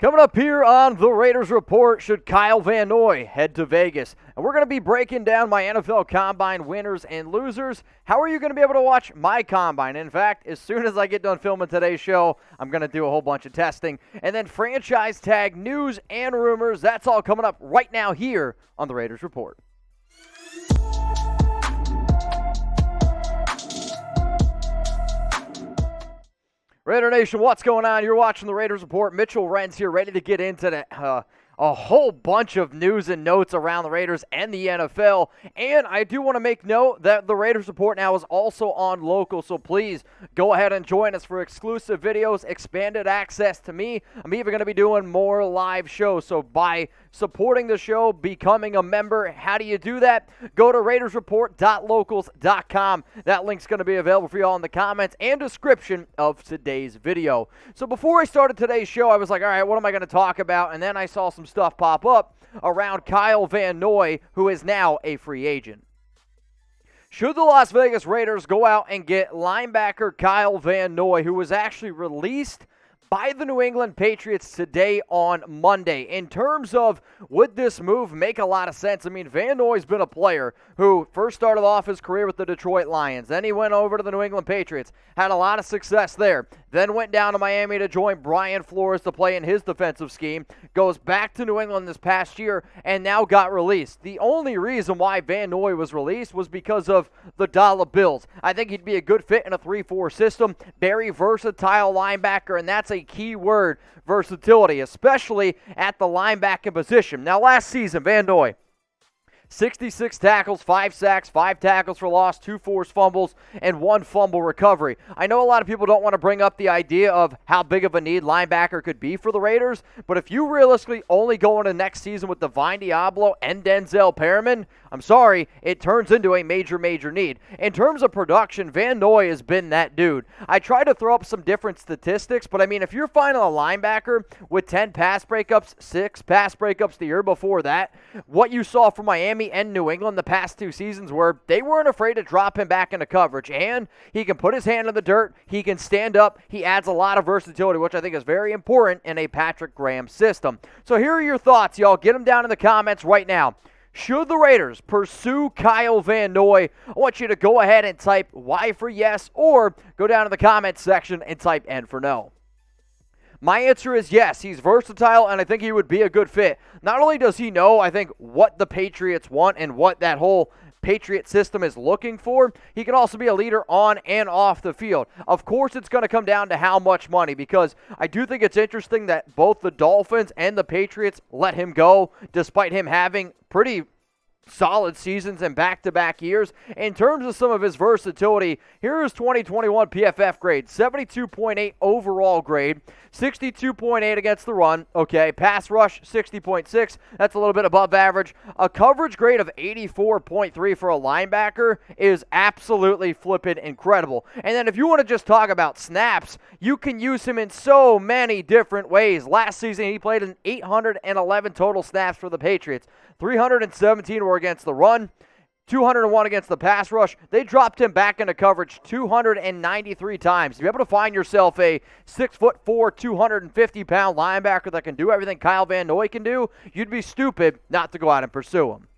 Coming up here on the Raiders Report, should Kyle Van Noy head to Vegas? And we're going to be breaking down my NFL Combine winners and losers. How are you going to be able to watch my Combine? In fact, as soon as I get done filming today's show, I'm going to do a whole bunch of testing. And then franchise tag news and rumors. That's all coming up right now here on the Raiders Report. Raider Nation, what's going on? You're watching the Raiders Report. Mitchell Renz here, ready to get into a whole bunch of news and notes around the Raiders and the NFL. And I do want to make note that the Raiders Report now is also on local, so please go ahead and join us for exclusive videos, expanded access to me. I'm even going to be doing more live shows, so by supporting the show, becoming a member, how do you do that? Go to RaidersReport.locals.com. That link's going to be available for you all in the comments and description of today's video. So before I started today's show, I was like, all right, what am I going to talk about? And then I saw some stuff pop up around Kyle Van Noy, who is now a free agent. Should the Las Vegas Raiders go out and get linebacker Kyle Van Noy, who was actually released by the New England Patriots today on Monday? In terms of, would this move make a lot of sense? I mean, Van Noy's been a player who first started off his career with the Detroit Lions. Then he went over to the New England Patriots, had a lot of success there. Then went down to Miami to join Brian Flores to play in his defensive scheme. Goes back to New England this past year and now got released. The only reason why Van Noy was released was because of the dollar bills. I think he'd be a good fit in a 3-4 system. Very versatile linebacker, and that's a key word, versatility, especially at the linebacking position. Now, last season, Van Noy, 66 tackles, 5 sacks, 5 tackles for loss, 2 forced fumbles, and 1 fumble recovery. I know a lot of people don't want to bring up the idea of how big of a need linebacker could be for the Raiders, but if you realistically only go into next season with Divine Diablo and Denzel Perriman, I'm sorry, it turns into a major need. In terms of production, Van Noy has been that dude. I try to throw up some different statistics, but I mean, if you're finding a linebacker with 10 pass breakups, 6 pass breakups the year before that, what you saw from Miami and New England the past 2 seasons were they weren't afraid to drop him back into coverage, and he can put his hand in the dirt, he can stand up, he adds a lot of versatility, which I think is very important in a Patrick Graham system. So here are your thoughts, y'all. Get them down in the comments right now. Should the Raiders pursue Kyle Van Noy? I want you to go ahead and type Y for yes, or go down in the comments section and type N for no. My answer is yes. He's versatile, and I think he would be a good fit. Not only does he know, I think, what the Patriots want and what that whole Patriot system is looking for, he can also be a leader on and off the field. Of course, it's going to come down to how much money, because I do think it's interesting that both the Dolphins and the Patriots let him go, despite him having pretty solid seasons and back-to-back years. In terms of some of his versatility, here is 2021 PFF grade, 72.8 overall grade, 62.8 against the run, okay, pass rush 60.6, that's a little bit above average. A coverage grade of 84.3 for a linebacker is absolutely flippin' incredible. And then if you want to just talk about snaps, you can use him in so many different ways. Last season, he played in 811 total snaps for the Patriots. 317 were against the run, 201 against the pass rush. They dropped him back into coverage 293 times. If you're able to find yourself a 6'4", 250-pound linebacker that can do everything Kyle Van Noy can do, you'd be stupid not to go out and pursue him.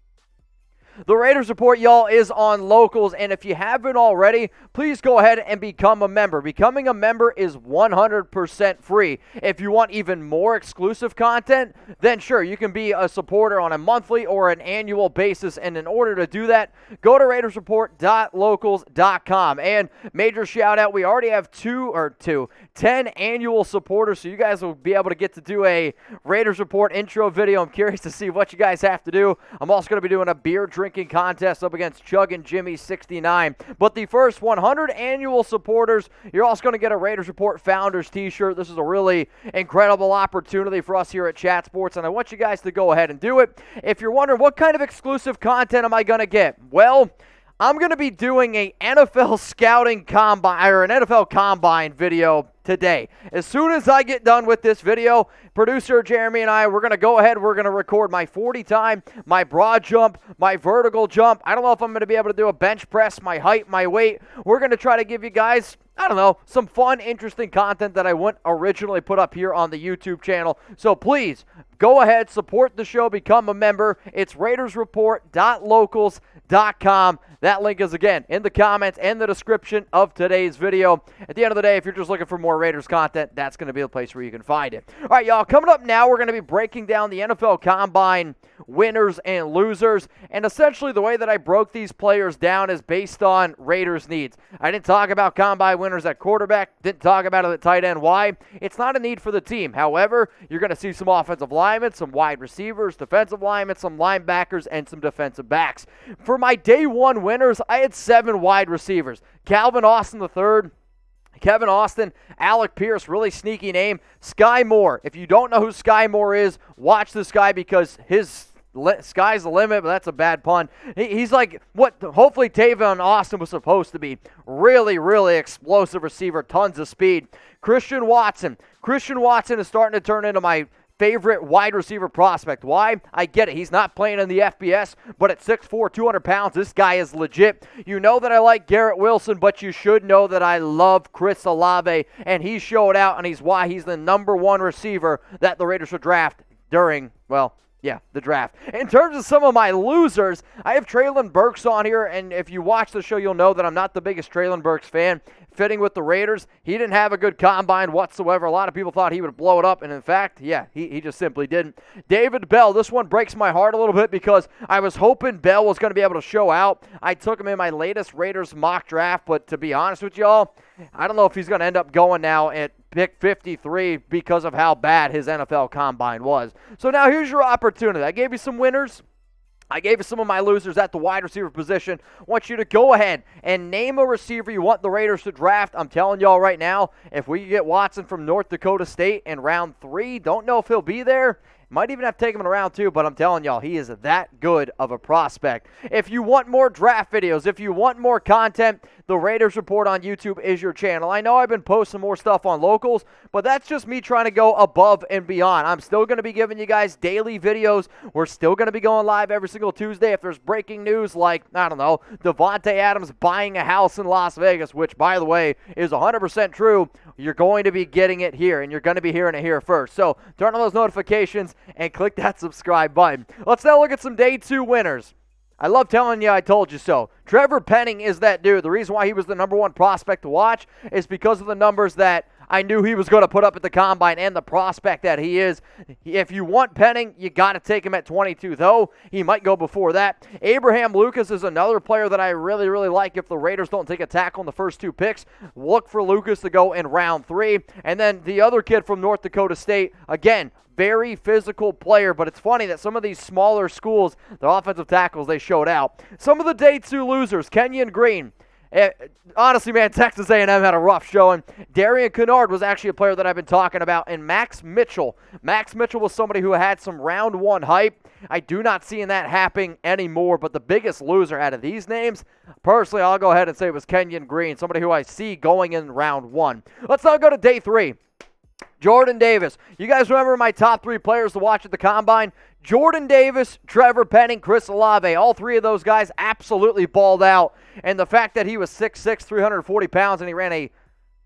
The Raiders Report, y'all, is on locals, and if you haven't already, please go ahead and become a member. Becoming a member is 100% free. If you want even more exclusive content, then sure, you can be a supporter on a monthly or an annual basis, and in order to do that, go to RaidersReport.locals.com. And major shout out, we already have 10 annual supporters, so you guys will be able to get to do a Raiders Report intro video. I'm curious to see what you guys have to do. I'm also going to be doing a beer drinking contest up against Chug and Jimmy 69. But the first 100 annual supporters, you're also going to get a Raiders Report Founders t-shirt. This is a really incredible opportunity for us here at Chat Sports, and I want you guys to go ahead and do it. If you're wondering what kind of exclusive content am I going to get, well, I'm going to be doing a NFL scouting combine or an NFL combine video today. As soon as I get done with this video, producer Jeremy and I, we're going to go ahead, we're going to record my 40 time, my broad jump, my vertical jump. I don't know if I'm going to be able to do a bench press, my height, my weight. We're going to try to give you guys I don't know, some fun, interesting content that I wouldn't originally put up here on the YouTube channel. So please, go ahead, support the show, become a member. It's RaidersReport.locals.com. That link is, again, in the comments and the description of today's video. At the end of the day, if you're just looking for more Raiders content, that's going to be the place where you can find it. All right, y'all, coming up now, we're going to be breaking down the NFL Combine winners and losers. And essentially, the way that I broke these players down is based on Raiders' needs. I didn't talk about Combine winners at quarterback, didn't talk about it at tight end. Why? It's not a need for the team. However, you're going to see some offensive linemen, some wide receivers, defensive linemen, some linebackers, and some defensive backs. For my day one winners, I had 7 wide receivers. Calvin Austin III, Kevin Austin, Alec Pierce, really sneaky name. Sky Moore. If you don't know who Sky Moore is, watch this guy because his sky's the limit, but that's a bad pun. He's like what hopefully Tavon Austin was supposed to be. Really, really explosive receiver, tons of speed. Christian Watson. Christian Watson is starting to turn into my favorite wide receiver prospect. Why? I get it. He's not playing in the FBS, but at 6'4", 200 pounds, this guy is legit. You know that I like Garrett Wilson, but you should know that I love Chris Olave, and he showed out, and he's why he's the #1 receiver that the Raiders should draft during, well, yeah, the draft. In terms of some of my losers, I have Treylon Burks on here, and if you watch the show, you'll know that I'm not the biggest Treylon Burks fan. Fitting with the Raiders, he didn't have a good combine whatsoever. A lot of people thought he would blow it up, and in fact, yeah, he just simply didn't. David Bell, this one breaks my heart a little bit because I was hoping Bell was going to be able to show out. I took him in my latest Raiders mock draft, but to be honest with y'all, I don't know if he's going to end up going now at pick 53 because of how bad his NFL combine was. So now here's your opportunity. I gave you some winners. I gave you some of my losers at the wide receiver position. I want you to go ahead and name a receiver you want the Raiders to draft. I'm telling y'all right now, if we can get Watson from North Dakota State in round 3, don't know if he'll be there. Might even have to take him in round 2, but I'm telling y'all, he is that good of a prospect. If you want more draft videos, if you want more content, the Raiders Report on YouTube is your channel. I know I've been posting more stuff on locals, but that's just me trying to go above and beyond. I'm still going to be giving you guys daily videos. We're still going to be going live every single Tuesday if there's breaking news like, I don't know, Devonte Adams buying a house in Las Vegas, which, by the way, is 100% true. You're going to be getting it here, and you're going to be hearing it here first. So turn on those notifications and click that subscribe button. Let's now look at some day 2 winners. I love telling you I told you so. Trevor Penning is that dude. The reason why he was the #1 prospect to watch is because of the numbers that I knew he was going to put up at the combine and the prospect that he is. If you want Penning, you got to take him at 22, though. He might go before that. Abraham Lucas is another player that I really, really like. If the Raiders don't take a tackle in the first 2 picks, look for Lucas to go in round 3. And then the other kid from North Dakota State, again, very physical player, but it's funny that some of these smaller schools, their offensive tackles, they showed out. Some of the day 2 losers, Kenyon Green. Honestly, man, Texas A&M had a rough showing. Darian Kinnard was actually a player that I've been talking about, and Max Mitchell. Max Mitchell was somebody who had some round 1 hype. I do not see that happening anymore, but the biggest loser out of these names, personally, I'll go ahead and say it was Kenyon Green, somebody who I see going in round 1. Let's now go to day 3. Jordan Davis. You guys remember my top 3 players to watch at the Combine? Jordan Davis, Trevor Penning, Chris Olave. All 3 of those guys absolutely balled out. And the fact that he was 6'6", 340 pounds, and he ran a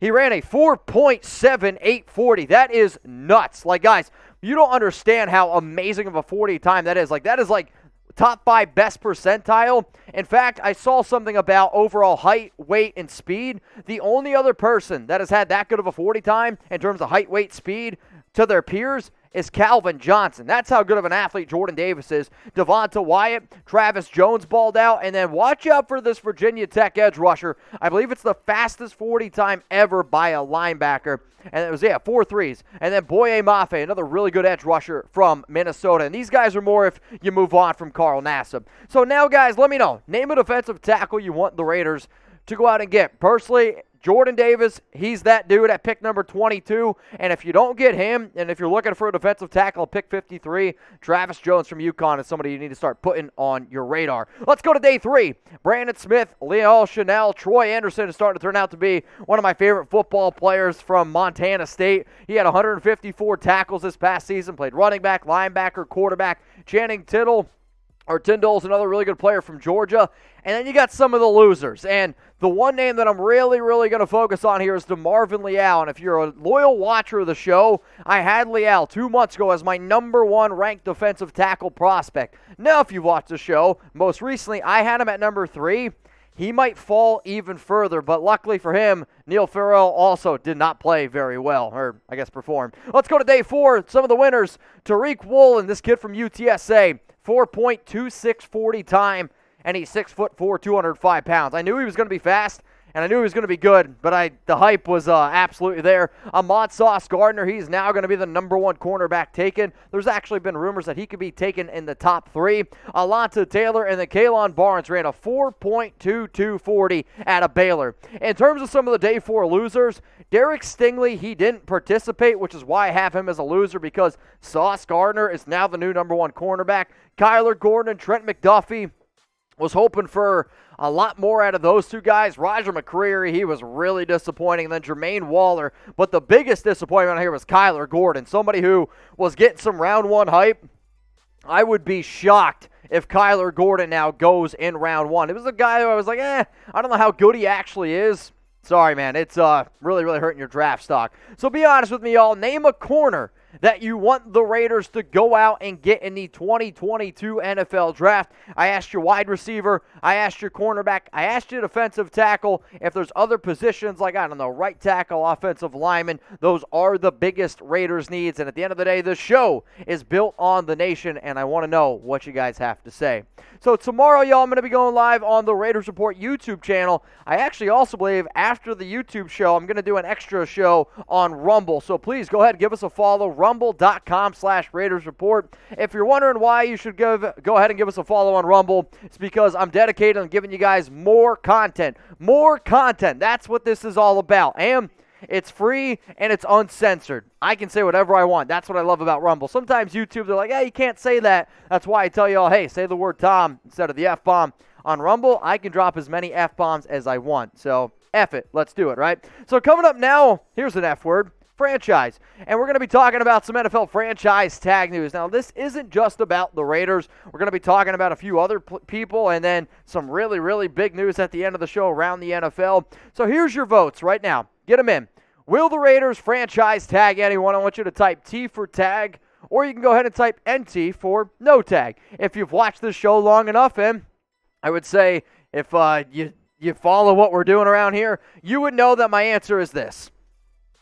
4.7840. That is nuts. Like, guys, you don't understand how amazing of a 40 time that is. Like, that is like top 5 best percentile. In fact, I saw something about overall height, weight, and speed. The only other person that has had that good of a 40 time in terms of height, weight, speed to their peers is Calvin Johnson. That's how good of an athlete Jordan Davis is. Devonte Wyatt, Travis Jones balled out, and then watch out for this Virginia Tech edge rusher. I believe it's the fastest 40 time ever by a linebacker. And it was, 4 threes. And then Boye Mafe, another really good edge rusher from Minnesota. And these guys are more if you move on from Carl Nassib. So now, guys, let me know. Name a defensive tackle you want the Raiders to go out and get. Personally, Jordan Davis, he's that dude at pick number 22. And if you don't get him, and if you're looking for a defensive tackle at pick 53, Travis Jones from UConn is somebody you need to start putting on your radar. Let's go to day 3. Brandon Smith, Leal Chanel, Troy Andersen is starting to turn out to be one of my favorite football players from Montana State. He had 154 tackles this past season, played running back, linebacker, quarterback. Channing Tindall, Tindall's another really good player from Georgia. And then you got some of the losers. And the one name that I'm really going to focus on here is DeMarvin Leal. And if you're a loyal watcher of the show, I had Leal 2 months ago as my number 1 ranked defensive tackle prospect. Now, if you've watched the show, most recently I had him at number 3. He might fall even further, but luckily for him, Neil Farrell also did not play very well, or I guess perform. Let's go to day 4. Some of the winners. Tariq Woolen, this kid from UTSA, 4.2640 time, and he's 6'4", 205 pounds. I knew he was going to be fast, and I knew he was going to be good, but the hype was absolutely there. MONTST Gardner, he's now going to be the number 1 cornerback taken. There's actually been rumors that he could be taken in the top 3. Alonta Taylor and then Kalon Barnes ran a 4.2240 at a Baylor. In terms of some of the day 4 losers, Derek Stingley, he didn't participate, which is why I have him as a loser, because Sauce Gardner is now the new number 1 cornerback. Kyler Gordon, Trent McDuffie, was hoping for a lot more out of those 2 guys. Roger McCreary, he was really disappointing. And then Jermaine Waller. But the biggest disappointment here was Kyler Gordon, somebody who was getting some round 1 hype. I would be shocked if Kyler Gordon now goes in round 1. It was a guy who I was like, I don't know how good he actually is. Sorry, man. It's really hurting your draft stock. So be honest with me, y'all. Name a corner that you want the Raiders to go out and get in the 2022 NFL Draft. I asked your wide receiver. I asked your cornerback. I asked your defensive tackle. If there's other positions like, I don't know, right tackle, offensive lineman, those are the biggest Raiders needs. And at the end of the day, the show is built on the nation, and I want to know what you guys have to say. So tomorrow, y'all, I'm going to be going live on the Raiders Report YouTube channel. I actually also believe after the YouTube show, I'm going to do an extra show on Rumble. So please go ahead and give us a follow. Rumble.com/Raiders Report. If you're wondering why you should go ahead and give us a follow on Rumble, it's because I'm dedicated on giving you guys more content. More content. That's what this is all about. And it's free and it's uncensored. I can say whatever I want. That's what I love about Rumble. Sometimes YouTube, they're like, hey, you can't say that. That's why I tell you all, hey, say the word Tom instead of the F-bomb. On Rumble, I can drop as many F-bombs as I want. So, F it. Let's do it, right? So coming up now, here's an F word. Franchise. And we're going to be talking about some NFL franchise tag news. Now, this isn't just about the Raiders. We're going to be talking about a few other people and then some really big news at the end of the show around the NFL. So here's your votes right now. Get them in. Will the Raiders franchise tag anyone? I want you to type T for tag, or you can go ahead and type NT for no tag. If you've watched this show long enough, and I would say if you follow what we're doing around here, you would know that my answer is this.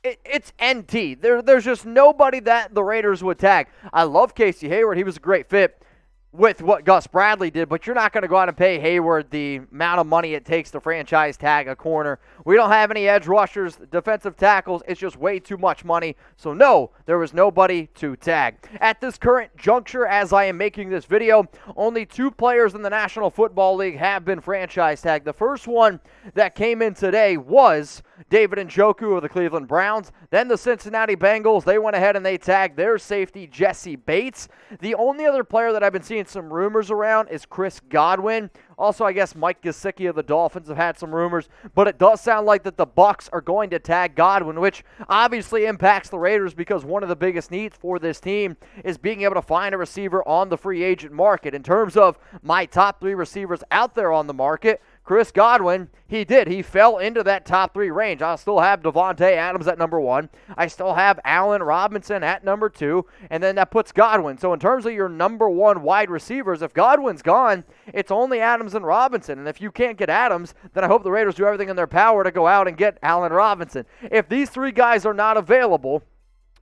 It's NT. There's just nobody that the Raiders would tag. I love Casey Hayward. He was a great fit with what Gus Bradley did, but you're not going to go out and pay Hayward the amount of money it takes to franchise tag a corner. We don't have any edge rushers, defensive tackles. It's just way too much money. So no, there was nobody to tag. At this current juncture, as I am making this video, only 2 players in the National Football League have been franchise tagged. The first one that came in today was David Njoku of the Cleveland Browns. Then the Cincinnati Bengals, they went ahead and they tagged their safety, Jesse Bates. The only other player that I've been seeing some rumors around is Chris Godwin. Also, I guess Mike Gesicki of the Dolphins have had some rumors, but it does sound like that the Bucs are going to tag Godwin, which obviously impacts the Raiders because one of the biggest needs for this team is being able to find a receiver on the free agent market. In terms of my top 3 receivers out there on the market, Chris Godwin, he fell into that top 3 range. I'll still have Devonte Adams at number 1. I still have Allen Robinson at number 2, and then that puts Godwin. So in terms of your number 1 wide receivers, if Godwin's gone, it's only Adams and Robinson. And if you can't get Adams, then I hope the Raiders do everything in their power to go out and get Allen Robinson. If these 3 guys are not available,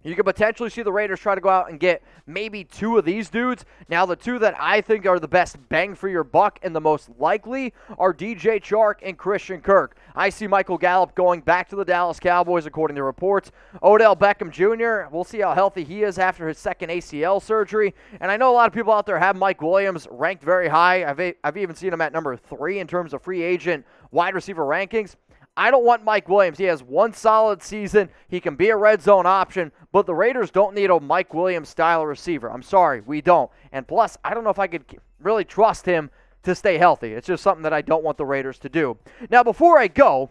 you could potentially see the Raiders try to go out and get maybe 2 of these dudes. Now, the 2 that I think are the best bang for your buck and the most likely are DJ Chark and Christian Kirk. I see Michael Gallup going back to the Dallas Cowboys, according to reports. Odell Beckham Jr., we'll see how healthy he is after his second ACL surgery. And I know a lot of people out there have Mike Williams ranked very high. I've even seen him at number 3 in terms of free agent wide receiver rankings. I don't want Mike Williams. He has 1 solid season. He can be a red zone option, but the Raiders don't need a Mike Williams style receiver. I'm sorry, we don't. And plus, I don't know if I could really trust him to stay healthy. It's just something that I don't want the Raiders to do. Now, before I go,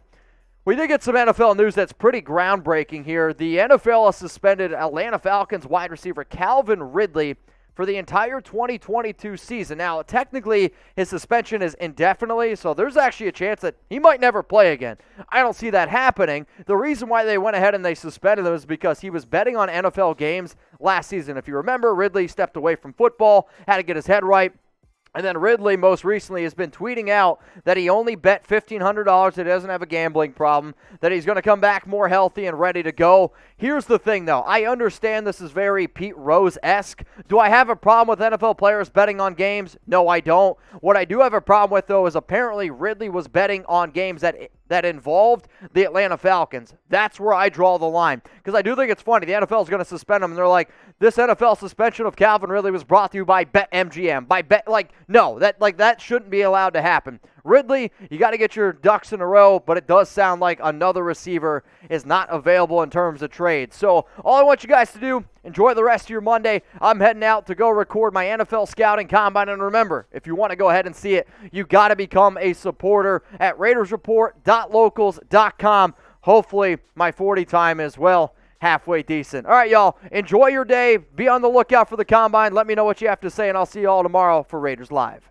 we did get some NFL news that's pretty groundbreaking here. The NFL has suspended Atlanta Falcons wide receiver Calvin Ridley for the entire 2022 season. Now, technically, his suspension is indefinitely, so there's actually a chance that he might never play again. I don't see that happening. The reason why they went ahead and they suspended him is because he was betting on NFL games last season. If you remember, Ridley stepped away from football, had to get his head right. And then Ridley, most recently, has been tweeting out that he only bet $1,500, that he doesn't have a gambling problem, that he's going to come back more healthy and ready to go. Here's the thing, though. I understand this is very Pete Rose-esque. Do I have a problem with NFL players betting on games? No, I don't. What I do have a problem with, though, is apparently Ridley was betting on games that involved the Atlanta Falcons. That's where I draw the line. Because I do think it's funny. The NFL is going to suspend him, and they're like, this NFL suspension of Calvin Ridley was brought to you by BetMGM. No, that shouldn't be allowed to happen. Ridley, you got to get your ducks in a row, but it does sound like another receiver is not available in terms of trade. So all I want you guys to do, enjoy the rest of your Monday. I'm heading out to go record my NFL Scouting Combine. And remember, if you want to go ahead and see it, you got to become a supporter at RaidersReport.locals.com. Hopefully my 40 time is, well, halfway decent. All right, y'all, enjoy your day. Be on the lookout for the Combine. Let me know what you have to say, and I'll see you all tomorrow for Raiders Live.